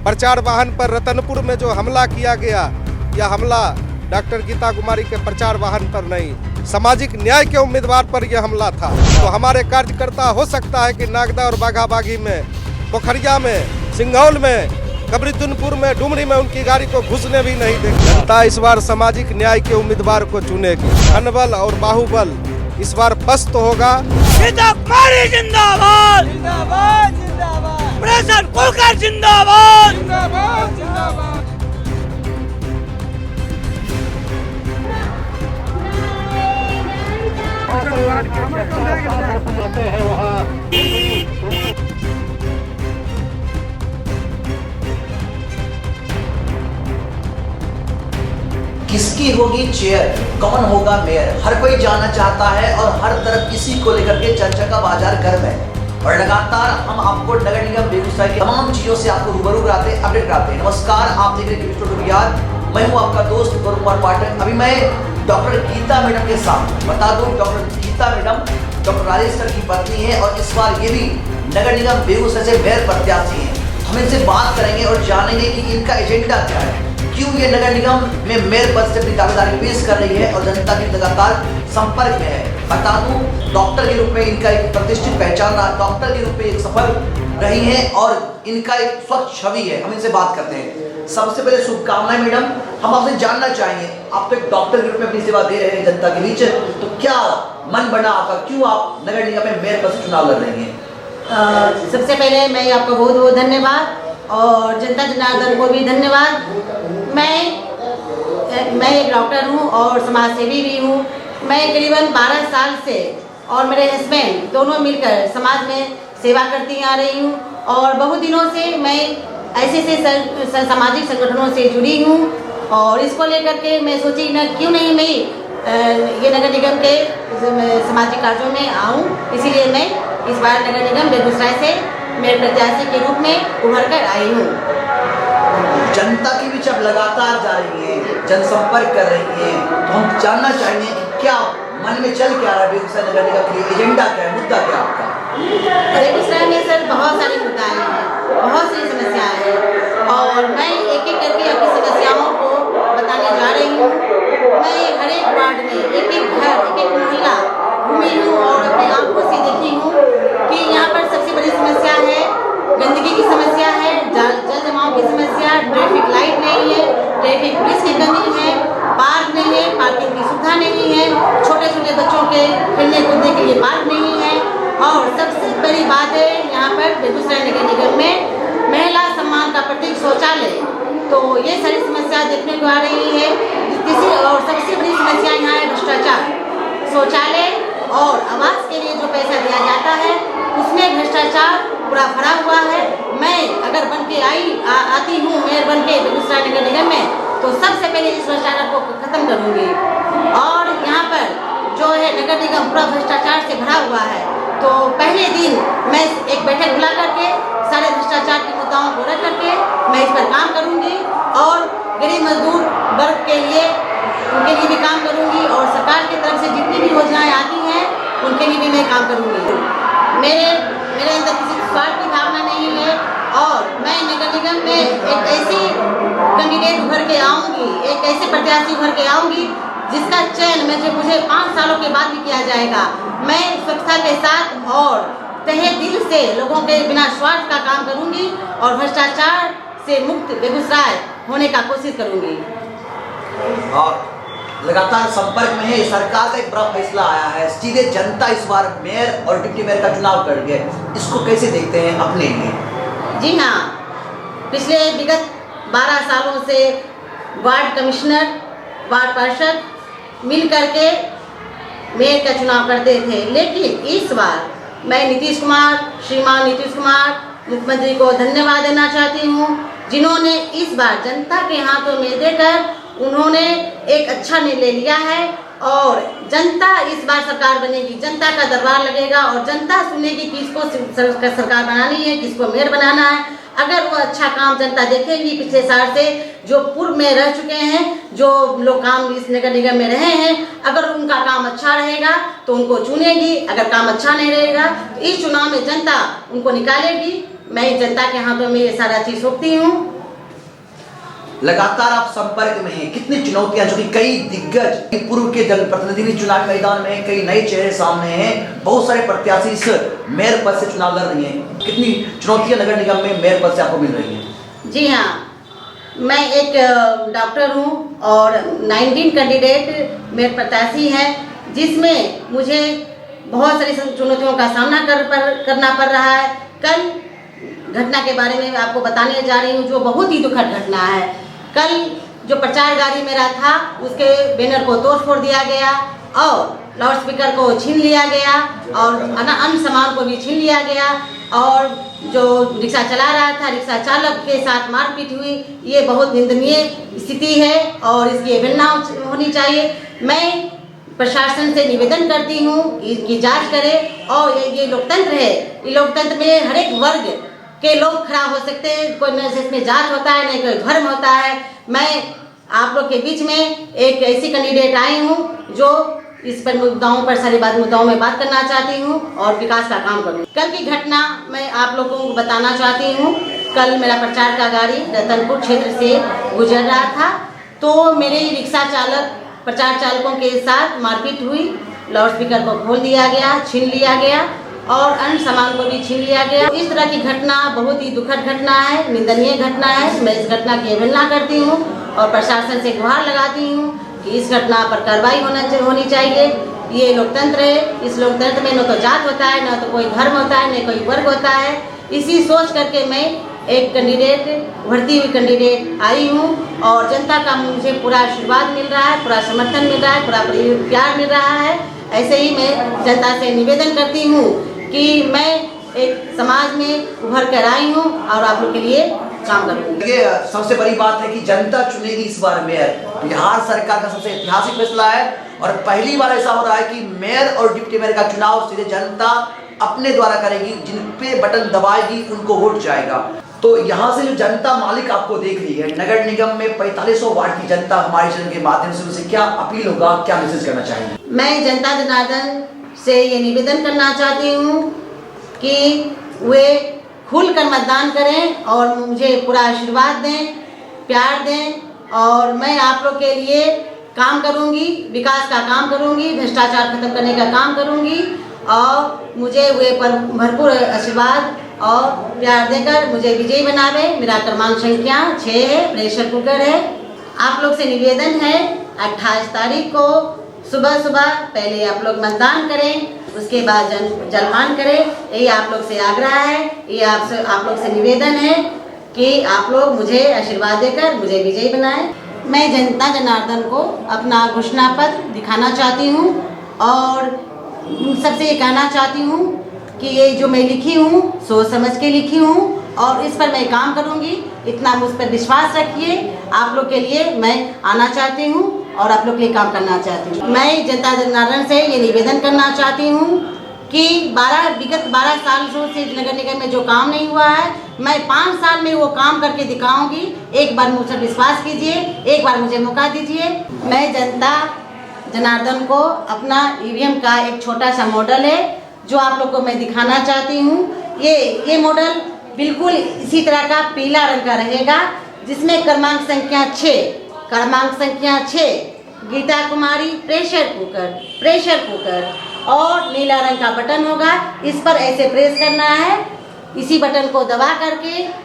प्रचार वाहन पर रतनपुर में जो हमला किया गया, यह हमला डॉक्टर गीता कुमारी के प्रचार वाहन पर नहीं, सामाजिक न्याय के उम्मीदवार पर यह हमला था। तो हमारे कार्यकर्ता हो सकता है कि नागदा और बाघाबागी में, पोखरिया में, सिंघौल में, कबरीदुनपुर में, डुमरी में उनकी गाड़ी को घुसने भी नहीं देगी। जनता इस बार सामाजिक न्याय के उम्मीदवार को चुनेगी। धनबल और बाहुबल इस बार पस्त होगा। गीता कुमारी जिंदाबाद, जिंदाबाद, जिंदाबाद। प्रशांत कुलकर्णी जिंदाबाद, जिंदाबाद, जिंदाबाद। किसकी होगी चेयर, कौन होगा मेयर, हर कोई जानना चाहता है और हर तरफ इसी को लेकर के चर्चा का बाजार गर्म है। और लगातार हम आपको नगर निगम बेगूसराय की तमाम चीजों से आपको रूबरू कराते हैं, अपडेट कराते हैं। नमस्कार, आप देख रहे हैं, मैं हूं आपका दोस्त वरुण कुमार पाठक। अभी मैं डॉक्टर गीता मैडम के साथ, बता दूं doctor Geeta madam doctor Rajesh sir की पत्नी है और इस बार ये भी नगर निगम बेगूसराय से मेयर प्रत्याशी है। हम इनसे बात करेंगे और जानेंगे कि इनका एजेंडा क्या है, क्यों ये नगर निगम में मेयर पद से अपनी दावेदारी पेश कर रही है और जनता की लगातार संपर्क में है। बता दूं, डॉक्टर के रूप में इनका एक प्रतिष्ठित पहचान रहा, डॉक्टर के रूप में एक सफल रही है और इनका एक स्वच्छ छवि है। हम इनसे बात करते हैं। सबसे पहले शुभकामनाएं मैडम। हम आपसे जानना चाहेंगे, आप तो एक डॉक्टर के रूप में अपनी सेवा दे रहे हैं जनता के बीच, तो क्या मन बना आपका, क्यों आप नगर निगम में मेयर पद से चुनाव लड़ रही हैं? सबसे पहले मैं आपका बहुत बहुत धन्यवाद और जनता जनार्दन को भी धन्यवाद। मैं एक डॉक्टर हूँ और समाज सेवी भी हूँ। मैं करीबन 12 साल से और मेरे हस्बैंड दोनों मिलकर समाज में सेवा करती आ रही हूँ और बहुत दिनों से मैं ऐसे सामाजिक संगठनों से जुड़ी हूँ और इसको लेकर के मैं सोची न क्यों नहीं मैं ये नगर निगम के सामाजिक कार्यों में आऊँ। इसीलिए मैं इस बार नगर निगम बेगूसराय से मेरे प्रत्याशी के रूप में उभर कर आई हूँ। जनता के बीच अब लगातार जा रही है, जनसंपर्क कर रही है, तो हम जानना चाहेंगे कि क्या मन में चल क्या रहा है बेगूसराय नगर निगम के लिए, एजेंडा क्या है, मुद्दा क्या आपका? बेगूसराय में सर बहुत सारी मुद्दाएं हैं, बहुत सी समस्याएं हैं और मैं एक एक करके अपनी समस्याओं को बताने जा रही हूँ। मैं हर एक वार्ड में एक एक घर, एक एक मोहल्ला घूमी हूँ और अपनी आंखों से देखी हूँ कि यहाँ पर सबसे बड़ी समस्या है गंदगी की समस्या है, जल जमाव की समस्या, ट्रैफिक लाइट नहीं है, ट्रैफिक पुलिस की कमी है, पार्क नहीं है, पार्किंग की सुविधा नहीं है, छोटे छोटे बच्चों के खेलने कूदने के लिए पार्क नहीं है और सबसे बड़ी बात है यहाँ पर बेगूसराय नगर निगम में महिला सम्मान का प्रतीक शौचालय। तो ये सारी समस्या देखने को आ रही है। और सबसे बड़ी समस्या यहाँ है भ्रष्टाचार। शौचालय और आवास के लिए जो पैसा दिया जाता है उसमें भ्रष्टाचार पूरा भरा हुआ है। मैं अगर बन के आती हूँ मेयर बन के बेगूसराय नगर निगम में, तो सबसे पहले इस भ्रष्टाचार को खत्म करूँगी। और यहाँ पर जो है नगर निगम पूरा भ्रष्टाचार से भरा हुआ है, तो पहले दिन मैं एक बैठक बुला करके सारे भ्रष्टाचार की मुद्दाओं को रख करके मैं इस पर काम करूँगी और गरीब मजदूर वर्ग के लिए उनके लिए भी काम करूँगी और सरकार की तरफ से जितनी भी योजनाएं आती हैं उनके लिए भी मैं काम करूँगी। मेरे अंदर किसी स्वार्थ की भावना नहीं है और मैं नगर निगम में एक ऐसी कैंडिडेट उभर के आऊँगी, एक ऐसे प्रत्याशी उभर के आऊँगी जिसका चयन मुझे 5 सालों के बाद भी किया जाएगा। मैं स्वच्छता के साथ और तहे दिल से लोगों के बिना स्वार्थ का काम करूँगी और भ्रष्टाचार से मुक्त बेगूसराय होने का कोशिश करूँगी। और लगातार संपर्क में है। सरकार का एक बड़ा फैसला आया है, सीधे जनता इस बार मेयर और डिप्टी मेयर का चुनाव कर गए, इसको कैसे देखते हैं अपने लिए? जी हाँ, पिछले विगत 12 सालों से वार्ड कमिश्नर, वार्ड पार्षद मिल करके मेयर का चुनाव करते थे, लेकिन इस बार मैं नीतीश कुमार, श्रीमान नीतीश कुमार मुख्यमंत्री को धन्यवाद देना चाहती हूँ, जिन्होंने इस बार जनता के हाथों में देकर उन्होंने एक अच्छा निर्णय लिया है और जनता इस बार सरकार बनेगी, जनता का दरबार लगेगा और जनता सुनेगी किसको सरकार बनानी है, किसको मेयर बनाना है। अगर वो अच्छा काम जनता देखेगी, पिछले साल से जो पूर्व में रह चुके हैं, जो लोग काम इस नगर निगम में रहे हैं, अगर उनका काम अच्छा रहेगा तो उनको चुनेगी, अगर काम अच्छा नहीं रहेगा तो इस चुनाव में जनता उनको निकालेगी मैं जनता के हाथों में ये सारा चीज़ सौंपती हूँ। लगातार आप संपर्क में हैं, कितनी चुनौतियां, जो कि कई दिग्गज पूर्व के जनप्रतिनिधि भी चुनाव मैदान में हैं, कई नए चेहरे सामने हैं, बहुत सारे प्रत्याशी इस मेयर पद से चुनाव लड़ रही हैं, कितनी चुनौतियां नगर निगम में मेयर पद से आपको मिल रही हैं? जी हाँ, मैं एक डॉक्टर हूँ और 19 कैंडिडेट मेयर प्रत्याशी है, जिसमें मुझे बहुत सारी चुनौतियों का सामना करना पड़ रहा है। कल घटना के बारे में आपको बताने जा रही हूँ, जो बहुत ही दुखद घटना है। कल जो प्रचार गाड़ी मेरा था, उसके बैनर को तोड़ फोड़ दिया गया और लाउड स्पीकर को छीन लिया गया और अन्य सामान को भी छीन लिया गया और जो रिक्शा चला रहा था, रिक्शा चालक के साथ मारपीट हुई। ये बहुत निंदनीय स्थिति है और इसकी अवहेलना होनी चाहिए। मैं प्रशासन से निवेदन करती हूँ इसकी जांच करे और ये लोकतंत्र है, ये लोकतंत्र में हर एक वर्ग के लोग खड़ा हो सकते हैं, कोई न इसमें जात होता है न कोई धर्म होता है। मैं आप लोग के बीच में एक ऐसी कैंडिडेट आई हूँ जो इस पर मुद्दाओं पर सारी मुद्दाओं में बात करना चाहती हूँ और विकास का काम करूँ। कल की घटना मैं आप लोगों को बताना चाहती हूँ। कल मेरा प्रचार का गाड़ी रतनपुर क्षेत्र से गुजर रहा था, तो मेरे रिक्शा चालक प्रचार चालकों के साथ मारपीट हुई, लाउड स्पीकर को खोल दिया गया, छीन लिया गया और अन्य सामान को भी छीन लिया गया। इस तरह की घटना बहुत ही दुखद घटना है, निंदनीय घटना है। मैं इस घटना की अवहेलना करती हूँ और प्रशासन से गुहार लगाती हूँ कि इस घटना पर कार्रवाई होनी चाहिए। ये लोकतंत्र है, इस लोकतंत्र में न तो जात होता है, न तो कोई धर्म होता है, न कोई वर्ग होता है। इसी सोच करके मैं एक कैंडिडेट, उभरती हुई कैंडिडेट आई हूँ और जनता का मुझे पूरा आशीर्वाद मिल रहा है, पूरा समर्थन मिल रहा है, पूरा प्यार मिल रहा है। ऐसे ही मैं जनता से निवेदन करती हूँ कि मैं एक समाज में उभर कर आई हूँ और आप लोग के लिए काम करूँगी। ये सबसे बड़ी बात है कि जनता चुनेगी इस बार मेयर। बिहार सरकार का सबसे ऐतिहासिक फैसला है और पहली बार ऐसा हो रहा है कि मेयर और डिप्टी मेयर का चुनाव सीधे जनता अपने द्वारा करेगी, जिन पे बटन दबाएगी उनको वोट जाएगा। तो यहाँ से जो जनता मालिक आपको देख रही है, नगर निगम में 4500 वार्ड की जनता हमारे चैनल के माध्यम से उनसे क्या अपील होगा, क्या मैसेज करना चाहेंगे? मैं जनता जनार्दन से ये निवेदन करना चाहती हूँ कि वे खुलकर मतदान करें और मुझे पूरा आशीर्वाद दें, प्यार दें और मैं आप लोग के लिए काम करूँगी, विकास का काम करूँगी, भ्रष्टाचार खत्म करने का काम करूँगी और मुझे वे पर भरपूर आशीर्वाद और प्यार देकर मुझे विजयी बनावे। मेरा क्रमांक संख्या 6 है, प्रेशर कुकर है। आप लोग से निवेदन है 28 तारीख को सुबह पहले आप लोग मतदान करें, उसके बाद जलपान करें। यही आप लोग से आग्रह है, ये आप लोग से निवेदन है कि आप लोग मुझे आशीर्वाद देकर मुझे विजयी बनाएं। मैं जनता जनार्दन को अपना घोषणा पत्र दिखाना चाहती हूँ और सबसे ये कहना चाहती हूँ कि ये जो मैं लिखी हूँ सोच समझ के लिखी हूँ और इस पर मैं काम करूँगी। इतना मुझ पर विश्वास रखिए। आप लोग के लिए मैं आना चाहती हूँ और आप लोग के लिए काम करना चाहती हूँ। मैं जनता जनार्दन से ये निवेदन करना चाहती हूँ कि विगत 12 साल से नगर निगम में जो काम नहीं हुआ है, मैं 5 साल में वो काम करके दिखाऊंगी। एक बार मुझ पर विश्वास कीजिए, एक बार मुझे मौका दीजिए। मैं जनता जनार्दन को अपना ईवीएम का एक छोटा सा मॉडल है जो आप लोग को मैं दिखाना चाहती हूँ। ये मॉडल बिल्कुल इसी तरह का पीला रंग का रहेगा, जिसमें क्रमांक संख्या 6 गीता कुमारी प्रेशर कुकर और नीला रंग का बटन होगा। इस पर ऐसे प्रेस करना है, इसी बटन को दबा करके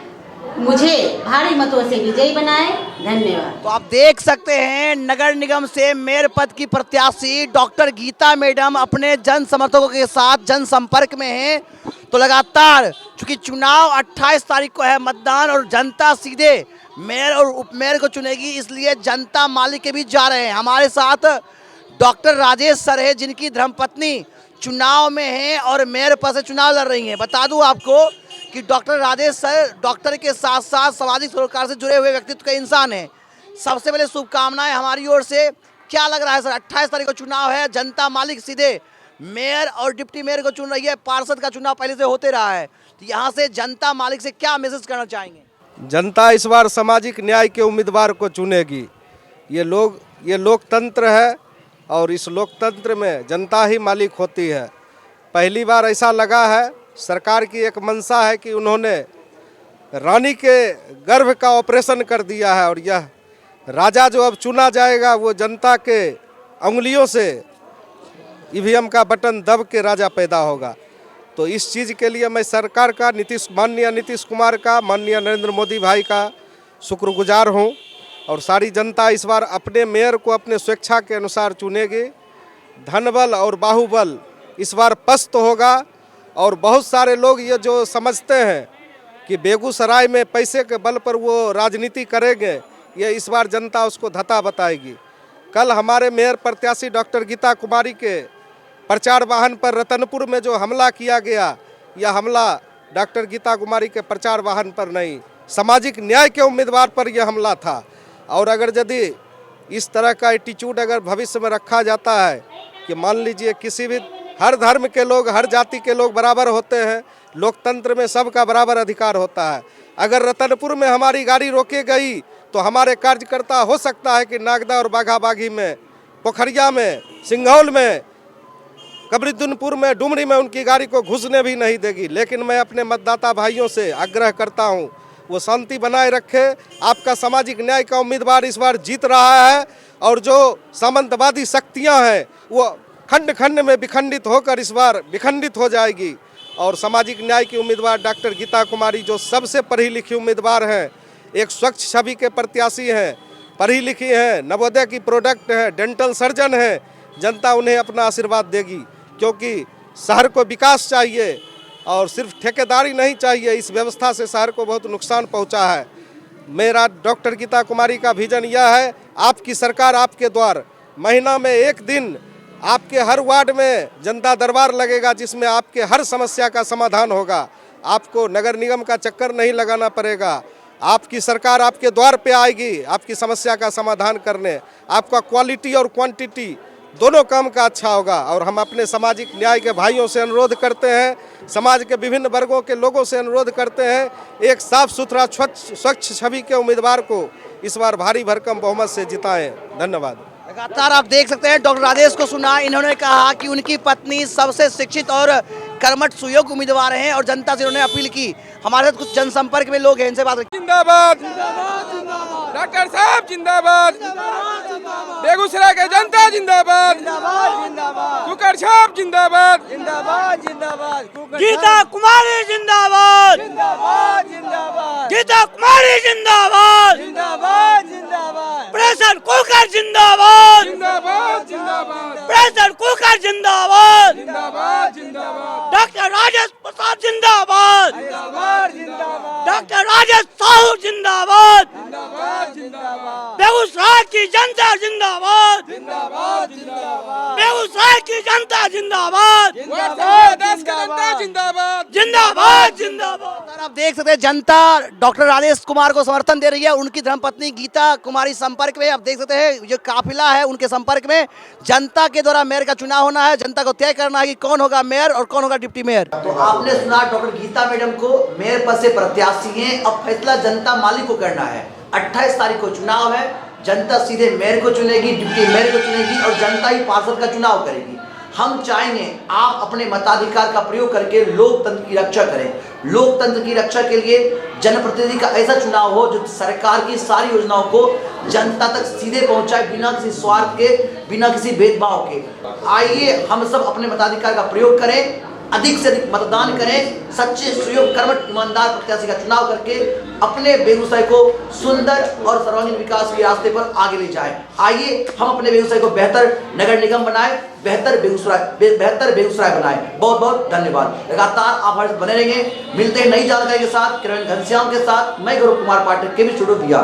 मुझे भारी मतों से विजयी बनाएं। धन्यवाद। तो आप देख सकते हैं नगर निगम से मेयर पद की प्रत्याशी डॉक्टर गीता मैडम अपने जन समर्थकों के साथ जनसंपर्क में हैं। तो लगातार चूंकि चुनाव 28 तारीख को है मतदान और जनता सीधे मेयर और उपमेयर को चुनेगी, इसलिए जनता मालिक के बीच जा रहे हैं। हमारे साथ डॉक्टर राजेश सर है, जिनकी धर्मपत्नी चुनाव में है और मेयर पद से चुनाव लड़ रही हैं। बता दूं आपको कि डॉक्टर राजेश सर डॉक्टर के साथ साथ सामाजिक सरोकार से जुड़े हुए व्यक्तित्व के इंसान हैं। सबसे पहले शुभकामनाएं हमारी ओर से। क्या लग रहा है सर, 28 तारीख को चुनाव है, जनता मालिक सीधे मेयर और डिप्टी मेयर को चुन रही है, पार्षद का चुनाव पहले से होते रहा है, तो यहाँ से जनता मालिक से क्या मैसेज करना चाहेंगे? जनता इस बार सामाजिक न्याय के उम्मीदवार को चुनेगी। ये लोकतंत्र है और इस लोकतंत्र में जनता ही मालिक होती है। पहली बार ऐसा लगा है सरकार की एक मंशा है कि उन्होंने रानी के गर्भ का ऑपरेशन कर दिया है और यह राजा जो अब चुना जाएगा वो जनता के उंगलियों से ईवीएम का बटन दब के राजा पैदा होगा। तो इस चीज़ के लिए मैं सरकार का माननीय नीतीश कुमार का, माननीय नरेंद्र मोदी भाई का शुक्रगुजार हूँ। और सारी जनता इस बार अपने मेयर को अपने स्वेच्छा के अनुसार चुनेगी। धनबल और बाहुबल इस बार पस्त होगा। और बहुत सारे लोग ये जो समझते हैं कि बेगूसराय में पैसे के बल पर वो राजनीति करेंगे, ये इस बार जनता उसको धता बताएगी। कल हमारे मेयर प्रत्याशी डॉक्टर गीता कुमारी के प्रचार वाहन पर रतनपुर में जो हमला किया गया, यह हमला डॉक्टर गीता कुमारी के प्रचार वाहन पर नहीं, सामाजिक न्याय के उम्मीदवार पर यह हमला था। और अगर यदि इस तरह का एटीट्यूड अगर भविष्य में रखा जाता है कि मान लीजिए किसी भी हर धर्म के लोग, हर जाति के लोग बराबर होते हैं, लोकतंत्र में सबका बराबर अधिकार होता है। अगर रतनपुर में हमारी गाड़ी रोकी गई तो हमारे कार्यकर्ता हो सकता है कि नागदा और बाघा बागी में, पोखरिया में, सिंघौल में, कबरीदुनपुर में, डुमरी में उनकी गाड़ी को घुसने भी नहीं देगी। लेकिन मैं अपने मतदाता भाइयों से आग्रह करता हूँ वो शांति बनाए रखे। आपका सामाजिक न्याय का उम्मीदवार इस बार जीत रहा है और जो सामंतवादी शक्तियाँ हैं वो खंड खंड में विखंडित होकर इस बार विखंडित हो जाएगी। और सामाजिक न्याय की उम्मीदवार डॉक्टर गीता कुमारी जो सबसे पढ़ी लिखी उम्मीदवार हैं, एक स्वच्छ छवि के प्रत्याशी हैं, पढ़ी लिखी हैं, नवोदय की प्रोडक्ट हैं, डेंटल सर्जन हैं, जनता उन्हें अपना आशीर्वाद देगी। क्योंकि शहर को विकास चाहिए और सिर्फ ठेकेदारी नहीं चाहिए। इस व्यवस्था से शहर को बहुत नुकसान पहुंचा है। मेरा डॉक्टर गीता कुमारी का विजन यह है, आपकी सरकार आपके द्वार। महीना में एक दिन आपके हर वार्ड में जनता दरबार लगेगा जिसमें आपके हर समस्या का समाधान होगा। आपको नगर निगम का चक्कर नहीं लगाना पड़ेगा। आपकी सरकार आपके द्वार पे आएगी आपकी समस्या का समाधान करने। आपका क्वालिटी और क्वांटिटी दोनों काम का अच्छा होगा। और हम अपने सामाजिक न्याय के भाइयों से अनुरोध करते हैं, समाज के विभिन्न वर्गों के लोगों से अनुरोध करते हैं, एक साफ सुथरा स्वच्छ छवि के उम्मीदवार को इस बार भारी भरकम बहुमत से जिताएं। धन्यवाद। लगातार आप देख सकते हैं डॉक्टर राजेश को सुना। इन्होंने कहा कि उनकी पत्नी सबसे शिक्षित और कर्मठ सुयोग्य उम्मीदवार हैं और जनता से उन्होंने अपील की। हमारे साथ कुछ जनसंपर्क में लोग हैं, इनसे बात करें। जिंदाबाद डॉक्टर साहब, जिंदाबाद बेगूसराय के जनता, जिंदाबाद कुकर साहब, जिंदाबाद गीता कुमारी जिंदाबाद, गीता कुमारी जिंदाबाद, प्रेषण कुकर जिंदाबाद, प्रेषण कुकर जिंदाबाद, डॉक्टर राजेश प्रसाद जिंदाबाद, डॉक्टर राजेश साहू जिंदाबाद, बेगूसराय की जनता जिंदाबाद, बेगूसराय की जनता जिंदाबाद, जिंदाबाद जिंदाबाद। आप देख सकते हैं जनता डॉक्टर राजेश कुमार को समर्थन दे रही है। उनकी धर्मपत्नी गीता कुमारी संपर्क में, आप देख सकते हैं जो काफिला है उनके संपर्क में। जनता के द्वारा मेयर का चुनाव होना है, जनता को तय करना है कि कौन होगा मेयर और कौन होगा डिप्टी मेयर। तो आपने सुना डॉक्टर गीता मैडम को मेयर पद से प्रत्याशी हैं। अब फैसला जनता मालिक को करना है। 28 तारीख को चुनाव है, जनता सीधे मेयर को चुनेगी, डिप्टी मेयर को चुनेगी और जनता ही पार्षद का चुनाव करेगी। हम चाहेंगे आप अपने मताधिकार का प्रयोग करके लोकतंत्र की रक्षा करें। लोकतंत्र की रक्षा के लिए जनप्रतिनिधि का ऐसा चुनाव हो जो सरकार की सारी योजनाओं को जनता तक सीधे पहुंचाए, बिना किसी स्वार्थ के, बिना किसी भेदभाव के। आइए हम सब अपने मताधिकार का प्रयोग करें, अधिक से अधिक मतदान करें, सच्चे सुयोग्य कर्मठ ईमानदार प्रत्याशी का चुनाव करके अपने बेगूसराय को सुंदर और सर्वांगीण विकास के रास्ते पर आगे ले जाएं। आइए हम अपने बेगूसराय को बेहतर नगर निगम बनाएं, बेहतर बेगूसराय बनाएं। बहुत बहुत धन्यवाद। लगातार आप हमारे बने रहेंगे। मिलते हैं नई जानकारी के साथ, किरण घनश्याम के साथ। मैं गौरव कुमार पाठक, केवी स्टूडियो बिहार।